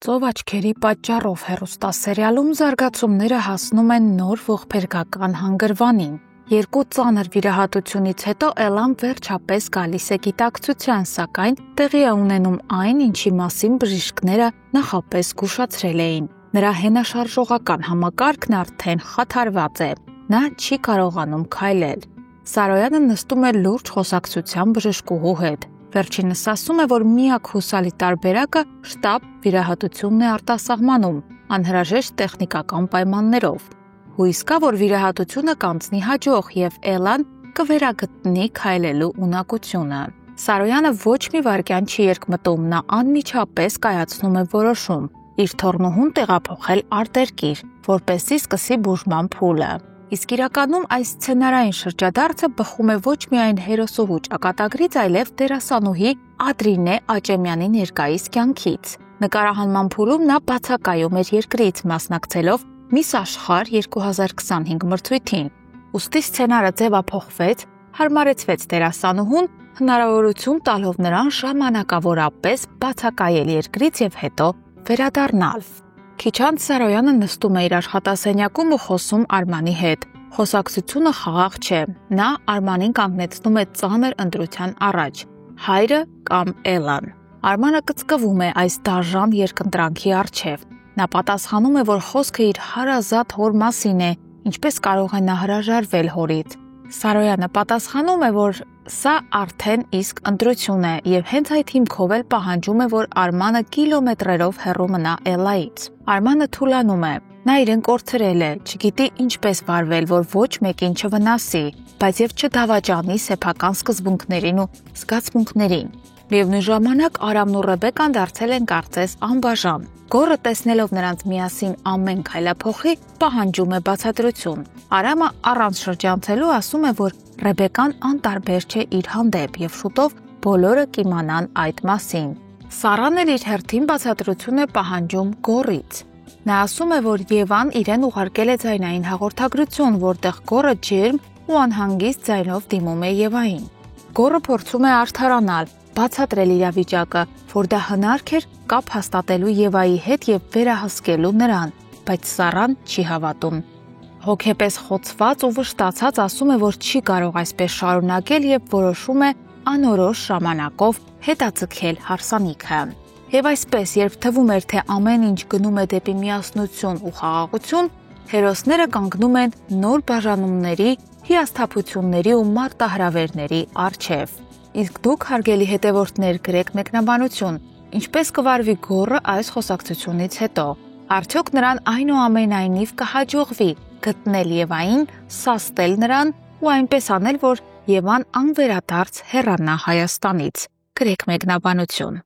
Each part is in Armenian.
Ծով աչքերի պատճառով հեռուստասերիալում զարգացումները հասնում են նոր ողբերգական հանգրվանին։ Երկու ծանր վիրահատությունից հետո Էլան վերջապես գալիս է գիտակցության, սակայն տեղի է ունենում այն, ինչի մասին բժիշկները նախապես զգուշացրել էին։ Նրա հենաշարժողական համակարգն արդեն խաթարված է։ Նա չի կարողանում քայլել։ Սարոյանը նստում է լուրջ խոսակցության բժշկուհու հետ։ Վերջինս ասում է, որ միակ հուսալի տարբերակը շտապ վիրահատությունն է արտասահմանում, անհրաժեշտ տեխնիկական պայմաններով։ Հույս կա, որ վիրահատությունը կանցնի հաջող եւ Էլան կվերագտնի քայլելու ունակությունը։ Սարոյանը ոչ մի վայրկյան չի երկմտում, նա անմիջապես կայացնում է որոշում՝ իր թոռնուհուն տեղափոխել արտերկիր, որպեսզի սկսի բուժման փուլը։ Իսկ իրականում այս սցենարային շրջադարձը բխում է ոչ միայն հերոսուհու ճակատագրից, այլև դերասանուհի Ադրինե Աճեմյանի ներկայիս կյանքից։ Նկարահանման փուլում նա բացակայում էր երկրից, մասնակցելով Miss Աշխարհ 2025 մրցույթին։ Ուստի սցենարը ձևափոխվեց, հարմարեցվեց դերասանուհուն, հնարավորություն տալով նրան ժամանակավորապես բացակայել երկրից եւ հետո վերադառնալ։ Քիչ անց Սարոյանը նստում է իր աշխատասենյակում ու խոսում Արմանի հետ։ Խոսակցությունը խաղաղ չէ։ Նա Արմանին կանգնեցնում է ծանր ընտրության առաջ՝ հայրը կամ Էլան։ Արմանը կծկվում է այս դաժան երկընտրանքի առջև։ Նա պատասխանում է, որ խոսքը իր հարազատ հոր մասին է, ինչպես կարող է նա հրաժարվել հորից։ Սարոյանը պատասխանում է, որ սա արդեն իսկ ընտրություն է եւ հենց այդ հիմքով էլ պահանջում է, որ Արմանը կիլոմետրերով հեռու մնա Էլայից։ Արմանը թուլանում է։ Նա իրեն կորցրել է, չգիտի ինչպես վարվել, որ ոչ մեկին չվնասի, բայց եւ չդավաճանի սեփական սկզբունքներին ու զգացմունքներին։ Միևնույն ժամանակ Արամն ու Ռեբեկան դարձել են կարծես անբաժան։ Գոռը տեսնելով նրանց միասին ամեն քայլափոխի, պահանջում է բացատրություն։ Արամը առանց շրջանցելու ասում է, որ Ռեբեկան անտարբեր չէ իր հանդեպ եւ շուտով բոլորը կիմանան այդ մասին։ Սառան էլ իր հերթին բացատրություն է պահանջում Գոռից։ Նա ասում է, որ Եվան իրեն ուղարկել է ձայնային հաղորդագրություն, որտեղ Գոռը ջերմ ու անհանգիստ ձայնով դիմում է Եվային։ Գոռը փորձում է արդարանալ, բացատրել իրավիճակը, որ դա հնարք էր կապ հաստատելու Եվայի հետ եւ վերահսկելու նրան, բայց Սառան չի հավատում։ Հոգեպես խոցված ու վշտացած ասում է, որ չի կարող այսպես շարունակել եւ որոշում է անորոշ ժամանակով հետաձգել հարսանիքը։ Եվ այսպես, երբ թվում էր, թե ամեն ինչ գնում է դեպի միասնություն ու խաղաղություն, հերոսները կանգնում են նոր բաժանումների, հիասթափությունների ու մարտահրավերների առջև։ Իսկ դուք, հարգելի հետևորդներ, գրեք մեկնաբանություն, ինչպես կվարվի Գոռը այս խոսակցությունից հետո։ Արդյոք նրան այնուամենայնիվ կհաջողվի գտնել Եվային, սաստել նրան ու այնպես անել, որ Եվան անվերադարձ հեռանա Հայաստանից։ Գրեք մեկնաբանություն։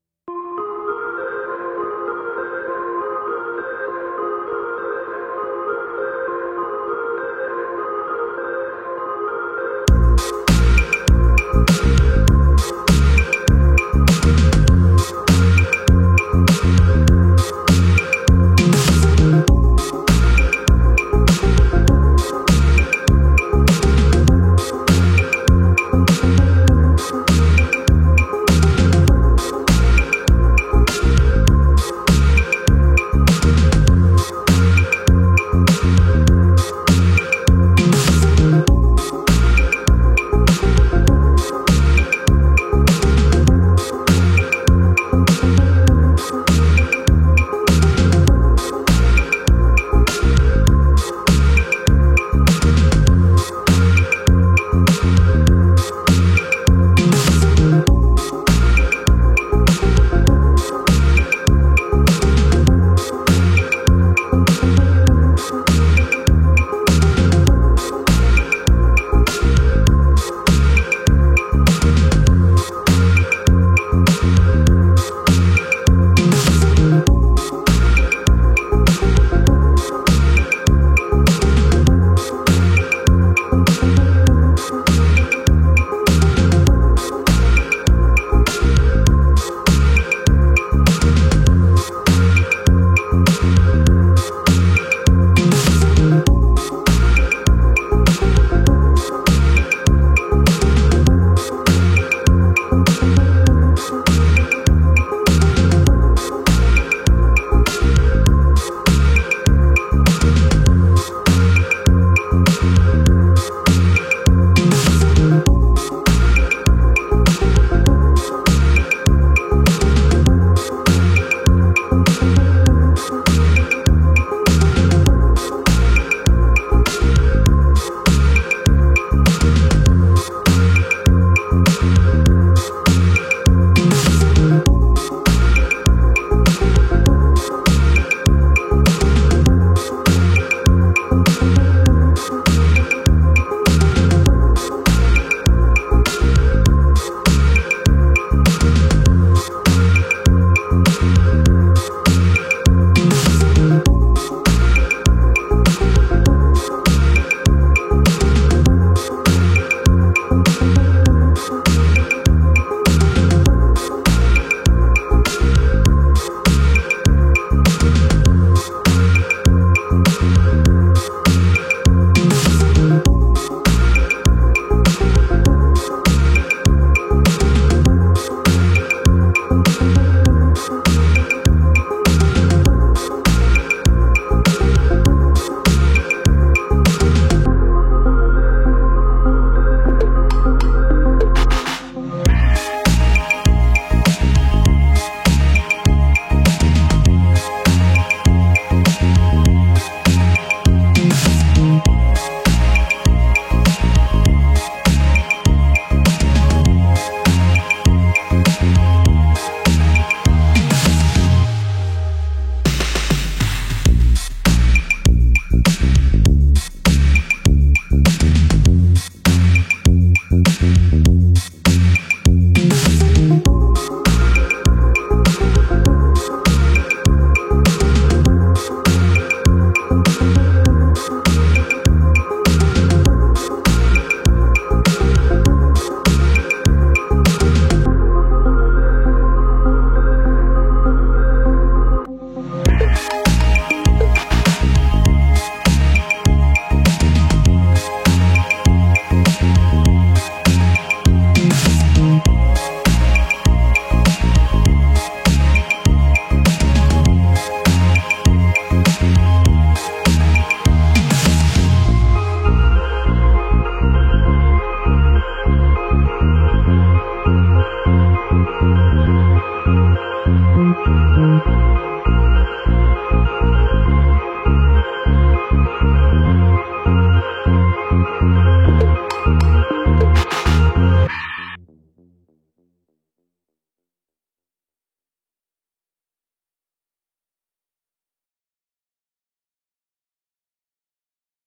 Thank you.